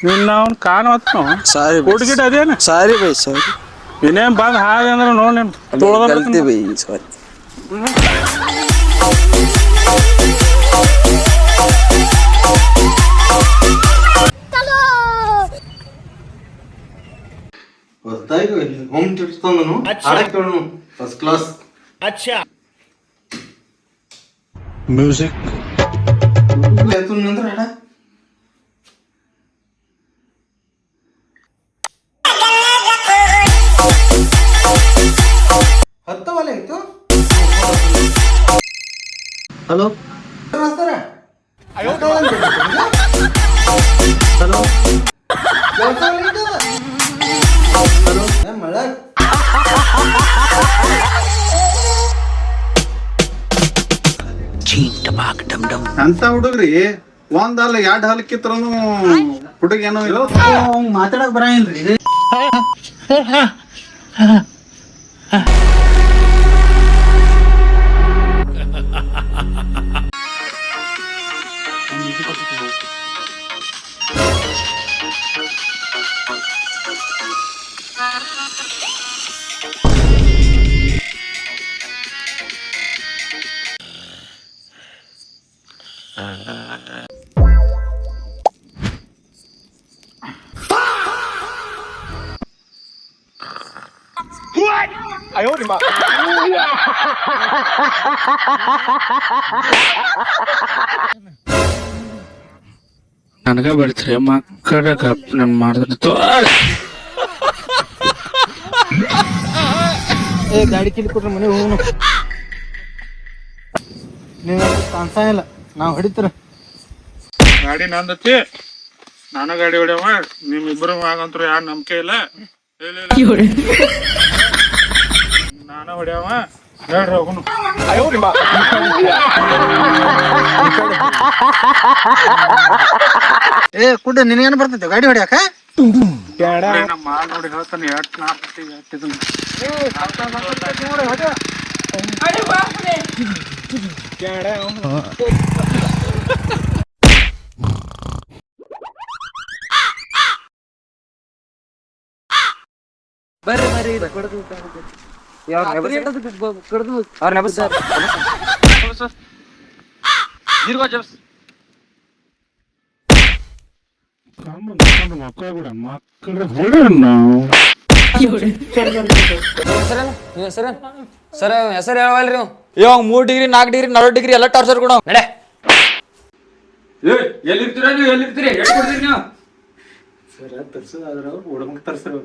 ನಿನ್ನ ಅವ್ನು ಕಾನ್ ಹೊತ್ತು ಸಾರಿ ಹುಡುಗಿಟ್ ಅದೇನ ಸಾರಿ ಬೈ ಸಾರಿ ಇನ್ನೇನ್ ಬಂದ್ ಹಾಗೆ ಅಂದ್ರೆ ನೋಡಿ ನೀನು ಗಲ್ತಿ ಬೈ ಸಾರಿ ಹೋಮ್ ಟಿಪ್ಸ್ ತಂದನು ಆಡಕ್ಕೆ ಹೇಳನು ಫಸ್ಟ್ ಕ್ಲಾಸ್ अच्छा ಮ್ಯೂಸಿಕ್ ಎತ್ತು ನಂತರ ಹಾಡ ಹತ್ತವಲ್ಲ ಇತ್ತು ಹಲೋ ಮಾಸ್ತರ ಹಲೋ ಹಲೋ ಮಳೆ ಅಂತ ಹುಡುಗ್ರಿ ಒಂದಲ್ಲ ಎರಡು ಹಲಕ್ಕಿತ್ರನು ಹುಡುಗ ಏನೋ ಮಾತಾಡಕ್ ಬರಂಗಿಲ್ರಿ ನನಗ ಬರ್ತೀರಿ ಮಕ್ಕಳ ಕಪ್ ನನ್ ಮಾಡಿದ್ರೆ ಏ ಗಾಡಿ ಕಿಲಿ ಕೊಟ್ರೆ ಮನೆ ಹೋಗೋಣ ನೀವು ಕಾಣಿಸಂಗಿಲ್ಲ ನಾವು ಹೊಡಿತೀರ ಗಾಡಿ ನಂದತಿ ನಾನು ಗಾಡಿ ಹೊಡ್ಯವ ನಿಮ್ಮಿಬ್ರು ಆಗಂತ್ರು ಯಾರು ನಂಬಿಕೆ ಇಲ್ಲ ನಾನು ಹೊಡ್ಯವ ಹೇಳ್ರಿ ಹೋಗುನು ಏ ಕುಡ್ಡ ನಿನಗೇನು ಬರ್ತೈತೆ ಗಾಡಿ ಹೊಡ್ಯಾಕ ನಮ್ಮ ಮಾಲ್ ನೋಡಿ ಹೇಳ್ತಾನೆ ಎಟ್ ನಾಲ್ಕು ಎಟ್ಟಿದನು ಬರ್ರಿ ಬರ್ರಿ ಅವ್ರ ನೆಬಸ್ ಸರ್ ಮಕ್ಕಳ ನಾವು ಸರ್ ಹೆಸರು ಹೇಳವಲ್ರಿ ಇವಾಗ 3 ಡಿಗ್ರಿ 4 ಡಿಗ್ರಿ 40 ಡಿಗ್ರಿ ಎಲ್ಲ ಟಾರ್ಚರ್ ಕೊಡ ನಡೆ ಎಲ್ಲಿರ್ತೀರ ನೀವು ಎಲ್ಲಿರ್ತೀರಿ ಎಷ್ಟು ಕೊಡ್ತೀರಿ ನೀವು ಸರ್ ತರ್ಸೋದಾದ್ರೆ ಅವ್ರು ಹುಡುಗಂಗೆ ತರ್ಸ್ರು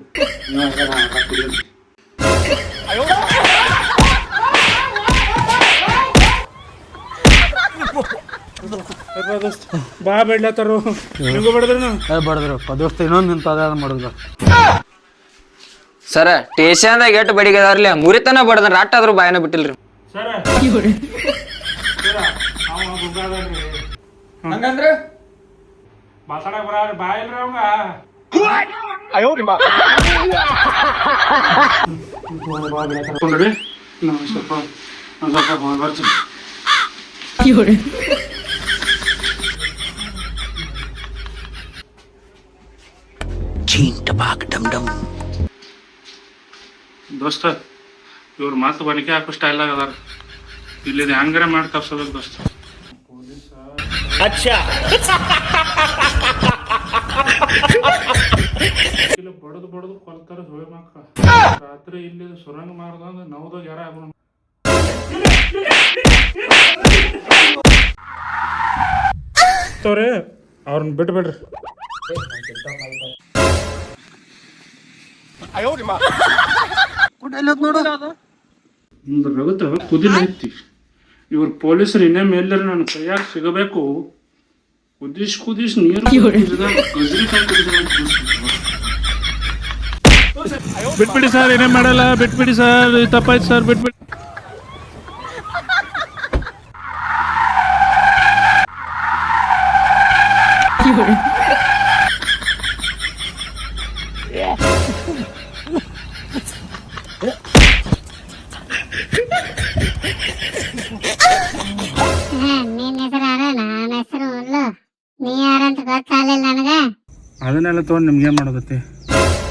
ಬಾ ಬೇಡ್ಲತ್ತಾರು ನಿಮಗೂ ಬಡದ್ರು ಬಡದ್ರಪ್ಪ ದೋಸ್ತ ಇನ್ನೊಂದು ನಿಂತ ಅದ ಮಾಡಿದ್ರು ಸರ ಟೇಷನ್ದಾಗ ಎಷ್ಟು ಬಡಿಗೆ ಅದಾರ್ಲಿ ಮುರಿತನ ಬಡದ ರಾಟ್ ಆದ್ರೂ ಬಾಯನ ಬಿಟ್ಟಿಲ್ರಿ ಸರ ಹಂಗಂದ್ರೆ ಮಾತಾಡಕ್ ಬರ ಬಾ ಇಲ್ರಿ ಅವಂಗ ಕುಂದ್ರಿ ನಾವು ಸ್ವಲ್ಪ ಬರ್ತೀನಿ ದೋಸ್ತ ಇವ್ರ ಮಾತು ಬನಿಕೆ ಹಾಕೋ ಸ್ಟೈಲ್ ಅದಾರ ಇಲ್ಲಿ ಹಂಗಾರ ಮಾಡಿ ತಪ್ಸೋದಕ್ಕೆ ದೋಸ್ತ अच्छा ಇಲ್ಲ ಬಡದು ಬಡದು ಕೊಲ್ತಾರ ಸುಳೆ ಮಕ್ಕಳ ರಾತ್ರಿ ಇಲ್ಲಿ ಸುರಂಗ ಮಾರ್ದಂಗ ನವದಾಗ ಯಾರ ಆಗೋಣ ಅವ್ರನ್ನ ಬಿಟ್ಬಿಡ್ರಿ ನೋಡು ಒಂದು ರಗತ ಕುದಿಲ ಐತಿ ಇವ್ರ ಪೊಲೀಸರು ಇನ್ನೇ ಮೇಲ್ದಾರೆ ನನ್ನ ಕೈಯಾಗ ಸಿಗಬೇಕು ಕುದಿಸ್ ನೀರು ಬಿಟ್ಬಿಡಿ ಸರ್ ಏನೇ ಮಾಡಲ್ಲ ಬಿಟ್ಬಿಡಿ ಸರ್ ತಪ್ಪಾಯ್ತು ಸರ್ ಬಿಟ್ಬಿಡಿ ನಿನ್ನ ಹೆಸರು ನನ್ನ ಹೆಸರು ಉಲ್ಲು ನೀ ಯಾರಂತ ಗೊತ್ತಾಗಲಿಲ್ಲ ನನಗ ಅದನ್ನ ಅದನ್ನೆಲ್ಲ ತೊಗೊಂಡು ನಿಮ್ಗೆ ಏನು ಮಾಡೋದತ್ತೆ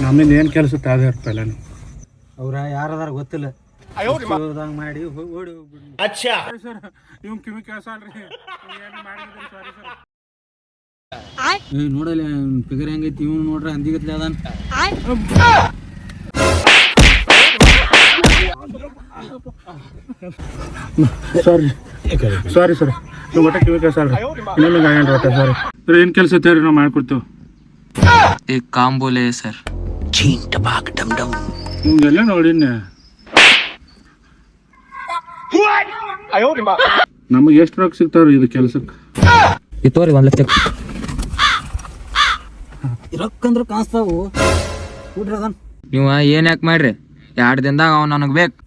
ನಮ್ಮಿಂದ ಏನು ಕೆಲಸ ಅದೇ ಇರ್ತಾ ಇಲ್ಲ ನೀವು ಅವ್ರ ಯಾರದಾರ ಗೊತ್ತಿಲ್ಲ ಮಾಡಿ ಓಡಿ ಹೋಗ್ಬಿಡಿ. ಸರ್ ಇವ್ ಕಿವಿ ಕೆಲಸ ಅಲ್ರಿ ಏನು ಮಾಡಿದ್ರಿ ಸಾರಿ ಸರ್ ನೋಡಲ್ಲ ಫಿಗರ್ ಹೆಂಗೈತಿ ಇವ್ ನೋಡ್ರಿ ಅಂದಿಗತ್ಲೆ ಅದಾನ. ಸಾರಿ ಸಾರಿ ಸರ್ ನೀವು ಒಟ್ಟ ಕಿವಿ ಕೆಲಸ ಅಲ್ರಿ ಇನ್ನೊಂದು ಆಗೇನ್ರಿ ಒಟ್ಟ ಸಾರಿ ಸರ್ ಏನು ಕೆಲಸ ಐತೆ ನಾವು ಮಾಡ್ಕೊಡ್ತೇವೆ एक काम बोले सर ನಿಮ್ಗೆಲ್ಲ ನೋಡಿನ ನಮಗೆ ಎಷ್ಟು ರೊಕ್ಕ ಸಿಗ್ತಾವ್ರಿ ಇದು ಕೆಲ್ಸಕ್ಕೆ ಇತ್ತೋರಿ 1 ಲಕ್ಷ ರೊಕ್ಕಂದ್ರ ಕಾಣಿಸ್ತಾವು ಕೂಡ್ರಿ ಅದನ್. ನೀವು ಏನ್ ಯಾಕೆ ಮಾಡ್ರಿ 2 ದಿನದಾಗ ಅವ್ ನನಗ್ ಬೇಕು.